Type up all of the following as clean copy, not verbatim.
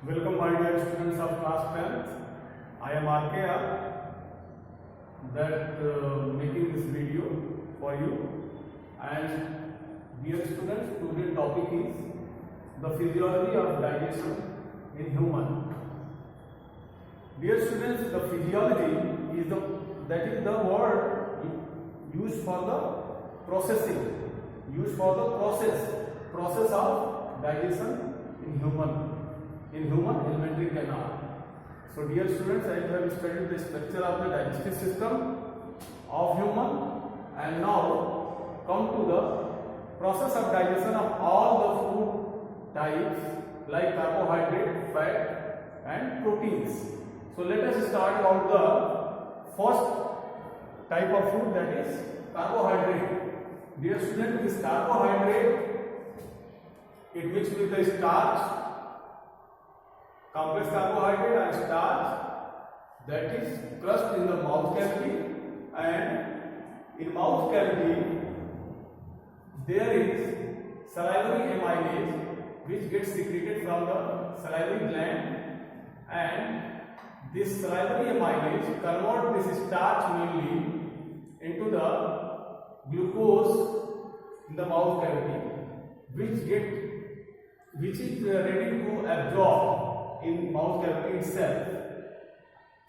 Welcome my dear students of class 10th. I am RKR that making this video for you, and dear students, today's topic is the physiology of digestion in human. Dear students, the physiology is the word used for the processing, used for the process of digestion in human alimentary canal. So dear students, I have studied the structure of the digestive system of human, and now come to the process of digestion of all the food types like carbohydrate, fat and proteins. So let us start about the first type of food, that is carbohydrate. Dear students, this carbohydrate, it mixed with the starch, complex carbohydrate and starch, that is crushed in the mouth cavity, and in mouth cavity there is salivary amylase which gets secreted from the salivary gland, and this salivary amylase converts this starch mainly into the glucose in the mouth cavity, which is ready to absorb in mouth cavity itself.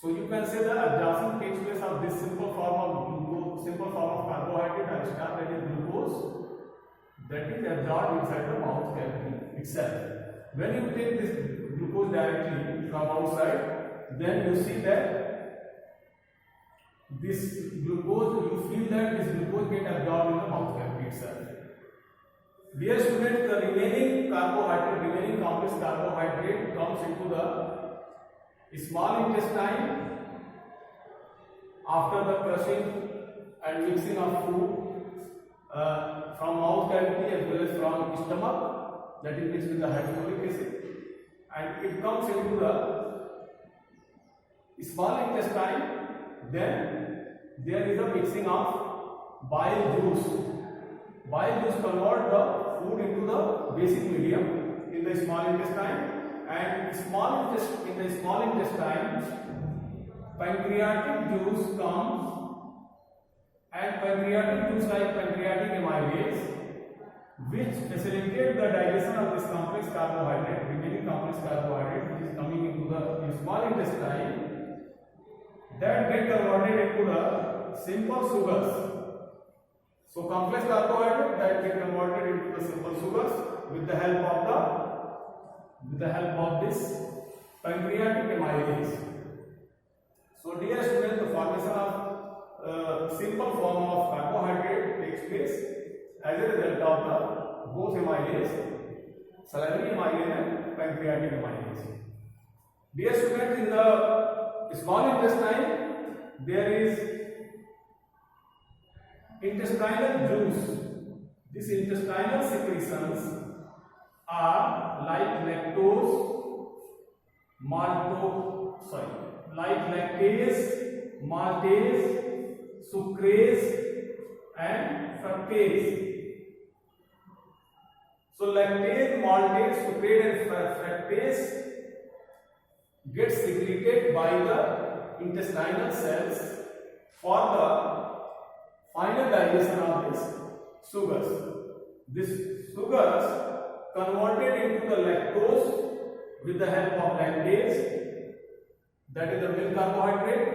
So you can say the absorption takes place of this simple form of carbohydrate and starch, that is glucose, that is absorbed inside the mouth cavity itself. When you take this glucose directly from outside, then you see that this glucose, you feel that this glucose get absorbed in the mouth cavity itself. Dear students, the remaining complex carbohydrate comes into the small intestine after the crushing and mixing of food from mouth cavity as well as from stomach, that is mixed with the hydrochloric acid, and it comes into the small intestine. Then there is a mixing of bile juice. Bile juice convert the food into the basic medium in the small intestine, and in the small intestine pancreatic juice comes, and pancreatic juice like pancreatic amylase which facilitate the digestion of this complex carbohydrate, remaining complex carbohydrate which is coming into the small intestine, that get converted into the simple sugars. So complex carbohydrate that get converted into the simple sugars with the help of this pancreatic amylase. So dear students, the formation of simple form of carbohydrate takes place as a result of the both amylase, salivary amylase and pancreatic amylase. Dear students, in the small intestine there is intestinal juice. These intestinal secretions are like lactase, maltase, sucrase and fructase. So lactase, maltase, sucrase and fructase get secreted by the intestinal cells for the final digestion of these sugars. These sugars converted into the lactose with the help of lactase, that is the milk carbohydrate,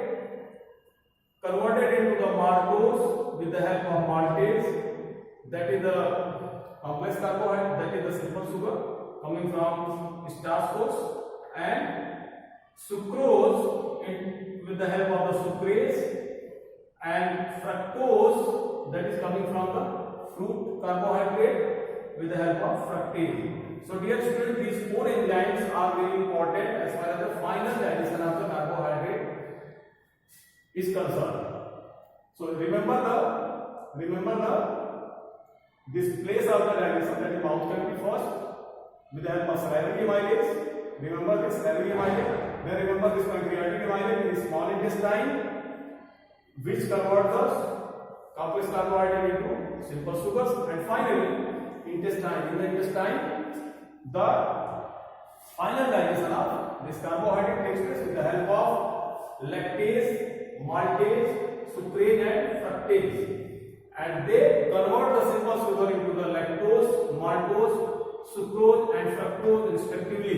converted into the maltose with the help of maltase, that is the complex carbohydrate, that is the simple sugar coming from starch source, and sucrose with the help of the sucrase, and fructose that is coming from the fruit carbohydrate with the help of fructase. So dear students, these four enzymes are very important as far as the final digestion of the carbohydrate is concerned. So remember this place of the digestion, that is mouth cavity first with the help of salivary amylase. Remember this salivary amylase. Then remember this pancreatic amylase in the small intestine, which converts the complex carbohydrate into simple sugars, and finally in the intestine the final digestion of this carbohydrate takes place with the help of lactase, maltase, sucrase and fructase, and they convert the simple sugar into the lactose, maltose, sucrose and fructose respectively.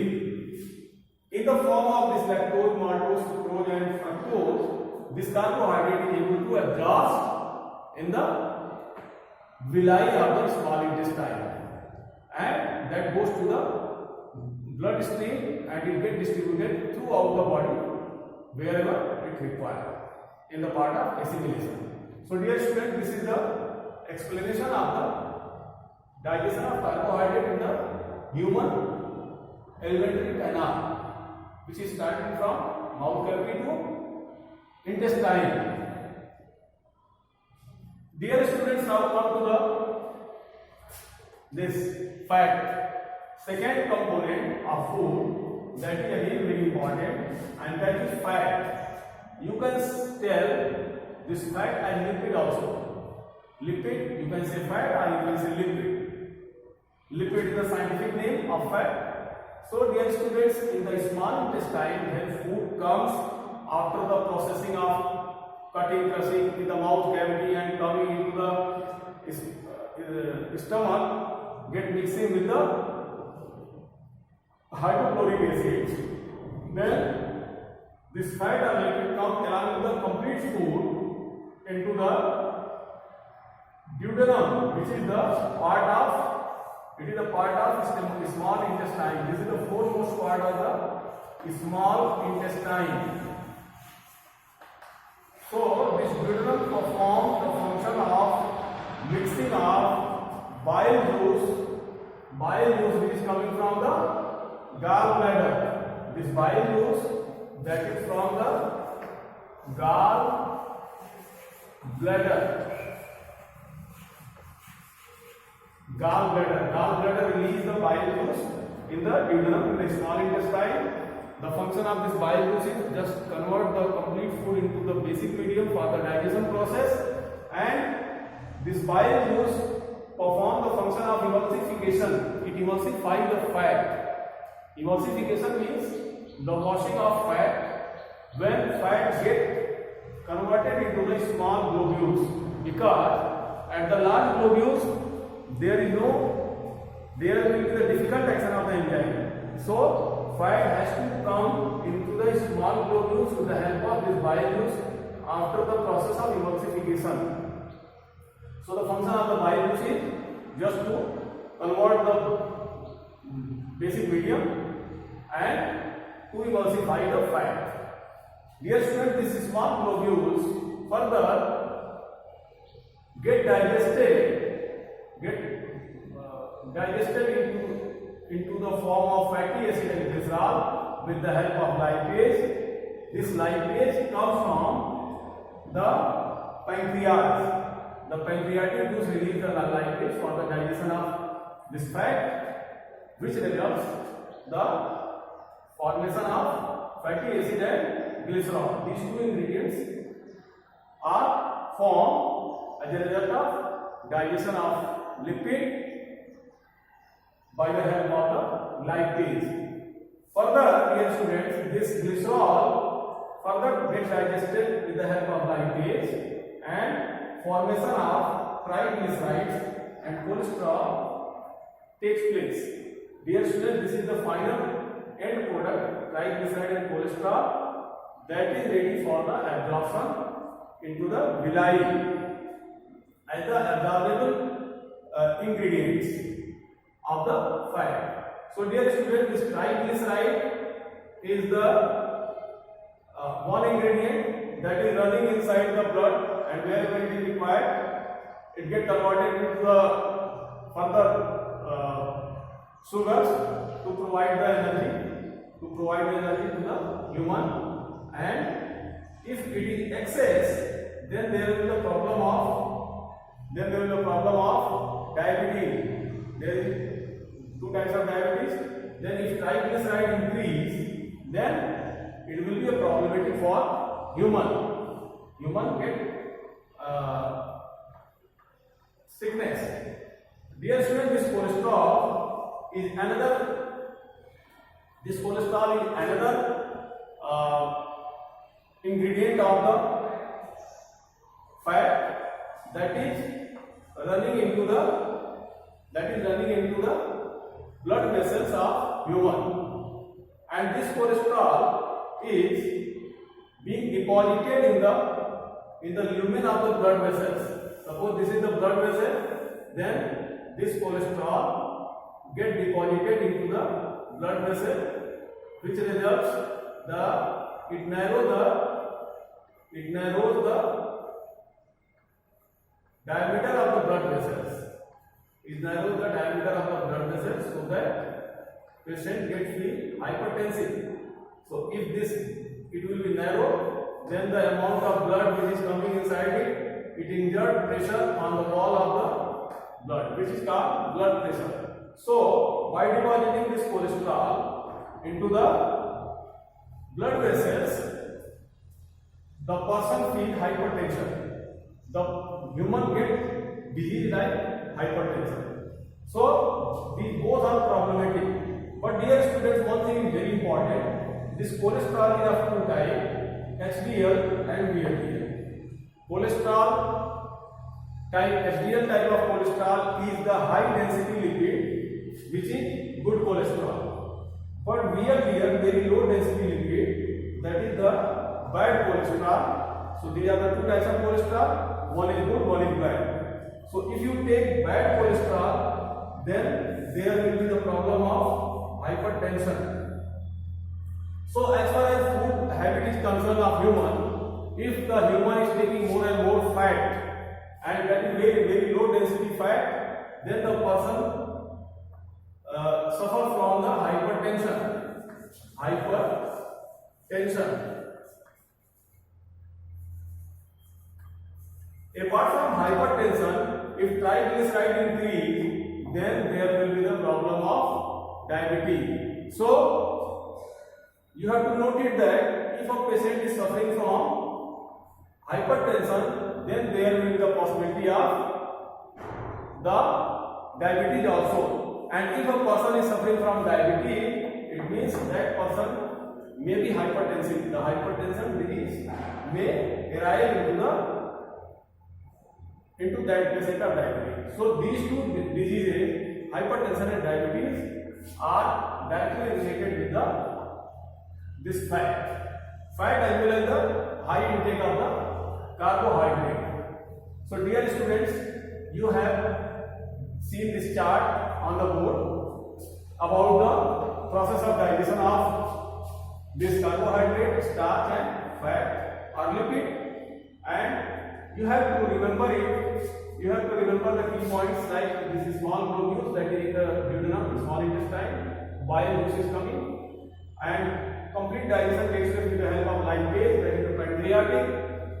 In the form of this lactose, maltose, sucrose and fructose, this carbohydrate is able to adjust in the villi of the small intestine, and that goes to the bloodstream and it gets distributed throughout the body wherever it required in the part of assimilation. So dear students, this is the explanation of the digestion of carbohydrate in the human alimentary canal, which is starting from mouth cavity to intestine. Dear students, now come to this fat. Second component of food that is again very important, and that is fat. You can tell this fat as lipid also. Lipid, you can say fat or you can say lipid. Lipid is the scientific name of fat. So dear students, in the small intestine, when food comes after the processing of cutting, crushing in the mouth cavity and coming into the stomach, get mixing with the hydrochloric acid, then this fat or lipid comes along with the complete food into the duodenum, which is the part of small intestine. This is the foremost part of the small intestine. So this duodenum performs the function of mixing of bile juice which is coming from the gallbladder. This bile juice that is from the gallbladder release the bile juice in the duodenum, in the small intestine. The function of this bile juice is just convert the complete food into the basic medium for the digestion process, and this bile juice perform the function of emulsification. It emulsifies the fat. Emulsification means the washing of fat. When fat get converted into the small globules, because at the large globules there will be the difficult action of the enzyme. So fat has to come into the small globules with the help of this bile juice after the process of emulsification. So the function of the bile juice is just to convert the basic medium and to emulsify the fat. Dear students, these small globules further get digested into the form of fatty acid and glycerol with the help of lipase. This lipase comes from the pancreas. The pancreatic juice releases the lipase for the digestion of this fat, which results the formation of fatty acid and glycerol. These two ingredients are formed as a result of digestion of lipid by the help of the lipase. Further, dear students, this glycerol further gets digested with the help of lipase, and formation of triglycerides and cholesterol takes place. Dear students, this is the final end product, triglyceride and cholesterol, that is ready for the absorption into the villi as the absorbable ingredients of the fat. So dear students, this triglyceride is the one ingredient that is running inside the blood, and wherever it is required, it gets converted into the further sugars to provide the energy to the human. And if it is excess, then there will be the problem of diabetes. There is two types of diabetes. Then if triglyceride increase, then it will be a problematic for human get sickness. Dear students, this cholesterol is another This cholesterol is another ingredient of the fat that is running into the blood vessels of human, and this cholesterol is being deposited in the lumen of the blood vessels. Suppose this is the blood vessel, then this cholesterol get deposited into the blood vessel, which results it narrows the diameter of the blood vessels. It narrows the diameter of the blood vessels so that patient gets feel hypertensive. So if it will be narrow, then the amount of blood which is coming inside it exerts pressure on the wall of the blood, which is called blood pressure. So by depositing this cholesterol into the blood vessels, the person feels hypertension. The human get disease like hypertension. So these both are problematic. But dear students, one thing is very important. This cholesterol is of two types, HDL and VLDL. Cholesterol type, HDL type of cholesterol is the high density lipid, which is good cholesterol. But VLDL, very low density lipid, that is the bad cholesterol. So these are the two types of cholesterol. One is good, one is bad. So if you take bad cholesterol, then there will be the problem of hypertension. So as far as food habit is concerned of human, if the human is taking more and more fat, and that is very, very low density fat, then the person suffers from the hypertension. Apart from hypertension, if triglyceride increase, then there will be the problem of diabetes. So you have to note that if a patient is suffering from hypertension, then there will be the possibility of the diabetes also. And if a person is suffering from diabetes, it means that person may be hypertensive. The hypertension disease may arise into that patient of diabetes. So these two diseases, hypertension and diabetes, are directly related with this fat as well as the high intake of the carbohydrate. So dear students, you have seen this chart on the board about the process of digestion of this carbohydrate, starch and fat or lipid, and you have to remember it. You have to remember the key points like this is small globules that is in the duodenum, small intestine, bile which is coming, and complete digestion takes place with the help of lipase, that is the pancreatic,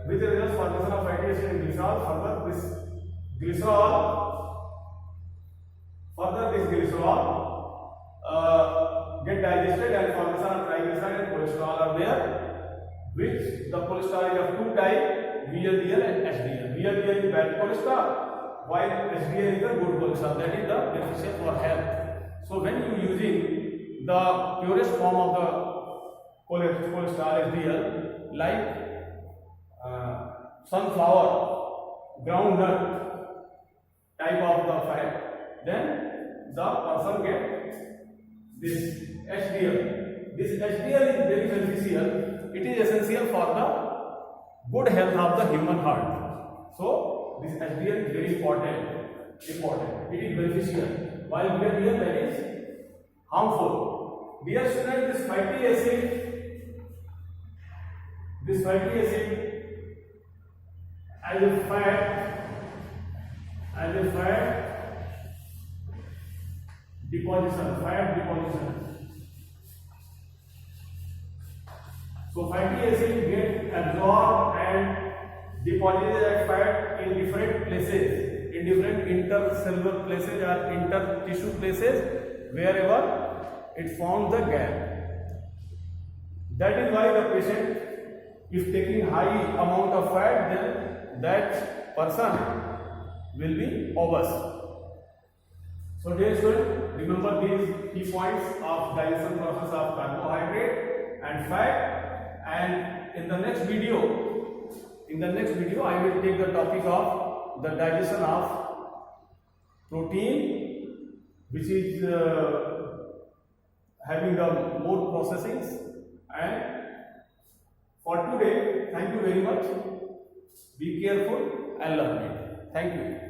which results formation of fatty acid and glycerol. Further this glycerol get digested and formation of triglyceride and cholesterol are there, which the cholesterol is of two types, VLDL and HDL. VLDL is bad cholesterol, while HDL is the good cholesterol, that is the beneficial for health. So when you using the purest form of the cholesterol HDL, like sunflower, groundnut type of the fat, then the person gets this HDL. This HDL is very beneficial. It is essential for the good health of the human heart. So this HDL is very important. It is beneficial, while VLDL that is harmful. Dear students, this fatty acid as a fat deposition. So fatty acid get absorbed and deposited as fat in different places, in different intercellular places or intertissue places, wherever it forms the gap. That is why the patient, if taking high amount of fat, then that person will be obese. So dear students, remember these key points of digestion process of carbohydrate and fat, and in the next video I will take the topic of the digestion of protein, which is having the more processings. And for today, thank you very much. Be careful and learn it. Thank you.